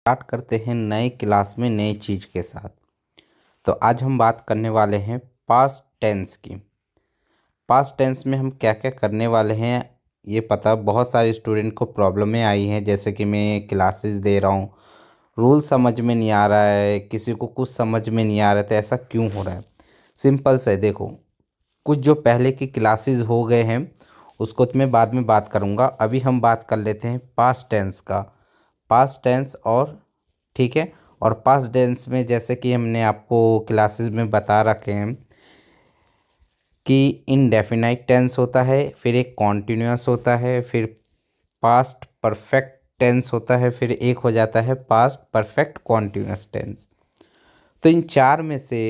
Start करते हैं नए क्लास में नई चीज़ के साथ। तो आज हम बात करने वाले हैं पास्ट टेंस की। पास्ट टेंस में हम क्या क्या करने वाले हैं ये पता बहुत सारे स्टूडेंट को प्रॉब्लमें आई हैं। जैसे कि मैं क्लासेस दे रहा हूँ, रूल समझ में नहीं आ रहा है, किसी को कुछ समझ में नहीं आ रहा, तो ऐसा क्यों हो रहा है? सिंपल से देखो, कुछ जो पहले की क्लासेस हो गए हैं उसको तो मैं बाद में बात करूँगा। अभी हम बात कर लेते हैं पास्ट टेंस का। पास्ट टेंस और ठीक है, और पास्ट टेंस में जैसे कि हमने आपको क्लासेस में बता रखे हैं कि इनडेफिनाइट टेंस होता है, फिर एक कॉन्टिन्यूअस होता है, फिर पास्ट परफेक्ट टेंस होता है, फिर एक हो जाता है पास्ट परफेक्ट कॉन्टिन्यूअस टेंस। तो इन चार में से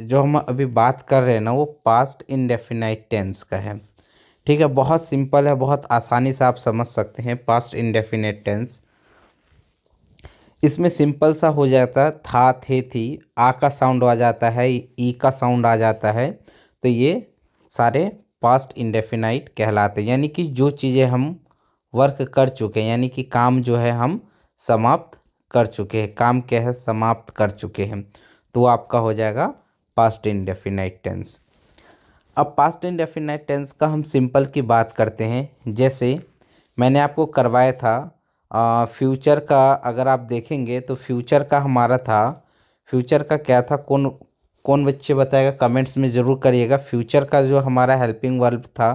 जो हम अभी बात कर रहे हैं ना वो पास्ट इनडेफिनाइट टेंस का है। ठीक है, बहुत सिंपल है, बहुत आसानी से आप समझ सकते हैं पास्ट इनडेफिनाइट टेंस। इसमें सिंपल सा हो जाता, था थे थी, आ का साउंड आ जाता है, ई का साउंड आ जाता है, तो ये सारे पास्ट इंडेफिनाइट कहलाते हैं। यानी कि जो चीज़ें हम वर्क कर चुके हैं, यानी कि काम जो है हम समाप्त कर चुके हैं, काम क्या है समाप्त कर चुके हैं, तो आपका हो जाएगा पास्ट इंडेफिनाइट टेंस। अब पास्ट इंडेफिनाइट टेंस का हम सिंपल की बात करते हैं। जैसे मैंने आपको करवाया था फ्यूचर का, अगर आप देखेंगे तो फ्यूचर का हमारा था, फ्यूचर का क्या था, कौन कौन बच्चे बताएगा कमेंट्स में ज़रूर करिएगा। फ्यूचर का जो हमारा हेल्पिंग वर्ब था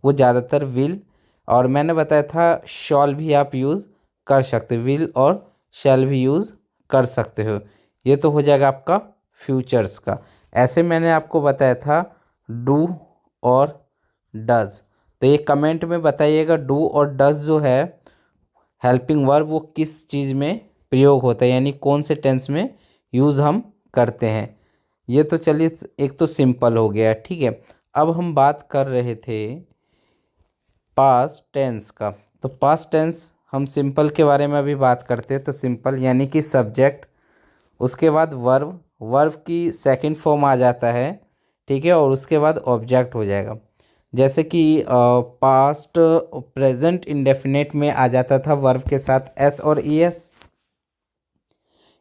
वो ज़्यादातर विल, और मैंने बताया था शॉल भी आप यूज़ कर सकते हो, विल और शैल भी यूज़ कर सकते हो। ये तो हो जाएगा आपका फ्यूचर्स का। ऐसे मैंने आपको बताया था डू और डज। तो ये कमेंट में बताइएगा डू और डज जो है हेल्पिंग वर्ब वो किस चीज़ में प्रयोग होता है, यानी कौन से टेंस में यूज़ हम करते हैं। ये तो चलिए एक तो सिंपल हो गया, ठीक है। अब हम बात कर रहे थे पास्ट टेंस का। तो पास्ट टेंस हम सिंपल के बारे में अभी बात करते हैं। तो सिंपल यानी कि सब्जेक्ट, उसके बाद वर्ब, वर्ब की सेकंड फॉर्म आ जाता है, ठीक है, और उसके बाद ऑब्जेक्ट हो जाएगा। जैसे कि पास्ट प्रेजेंट इंडेफिनेट में आ जाता था वर्ब के साथ एस और ई एस,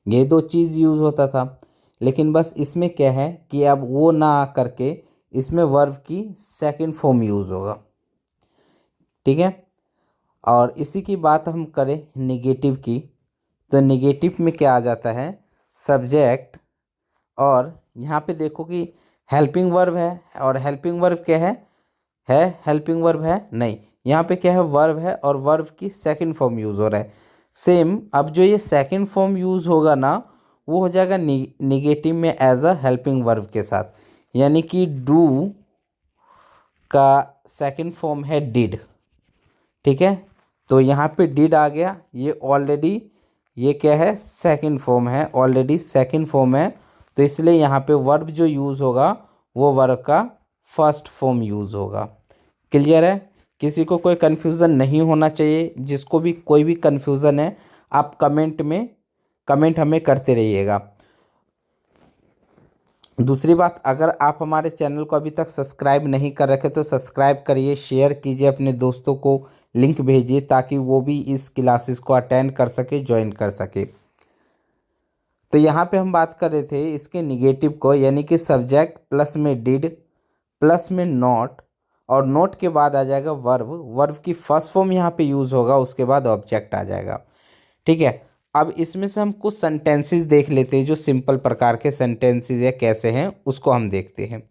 ये दो चीज़ यूज़ होता था। लेकिन बस इसमें क्या है कि अब वो ना आ करके इसमें वर्ब की सेकंड फॉर्म यूज़ होगा, ठीक है। और इसी की बात हम करें निगेटिव की, तो निगेटिव में क्या आ जाता है सब्जेक्ट, और यहाँ पे देखो कि हेल्पिंग वर्ब है, और हेल्पिंग वर्ब क्या है हेल्पिंग वर्ब है नहीं, यहाँ पे क्या है वर्ब है और वर्ब की सेकंड फॉर्म यूज़ हो रहा है। सेम अब जो ये सेकंड फॉर्म यूज़ होगा ना वो हो जाएगा निगेटिव में एज अ हेल्पिंग वर्ब के साथ। यानी कि डू का सेकंड फॉर्म है डिड, ठीक है। तो यहाँ पे डिड आ गया, ये ऑलरेडी ये क्या है सेकंड फॉर्म है, ऑलरेडी सेकंड फॉर्म है, तो इसलिए यहाँ पे वर्ब जो यूज़ होगा वो वर्ब का फर्स्ट फॉर्म यूज़ होगा। क्लियर है? किसी को कोई कन्फ्यूज़न नहीं होना चाहिए। जिसको भी कोई भी कन्फ्यूज़न है आप कमेंट हमें करते रहिएगा। दूसरी बात, अगर आप हमारे चैनल को अभी तक सब्सक्राइब नहीं कर रखे तो सब्सक्राइब करिए, शेयर कीजिए, अपने दोस्तों को लिंक भेजिए ताकि वो भी इस क्लासेस को अटेंड कर सके, ज्वाइन कर सके। तो यहाँ पे हम बात कर रहे थे इसके निगेटिव को, यानी कि सब्जेक्ट प्लस में डिड प्लस में नॉट, और नोट के बाद आ जाएगा वर्ब, वर्ब की फर्स्ट फॉर्म यहाँ पे यूज़ होगा, उसके बाद ऑब्जेक्ट आ जाएगा, ठीक है। अब इसमें से हम कुछ सेंटेंसेस देख लेते हैं, जो सिंपल प्रकार के सेंटेंसेस या कैसे हैं उसको हम देखते हैं।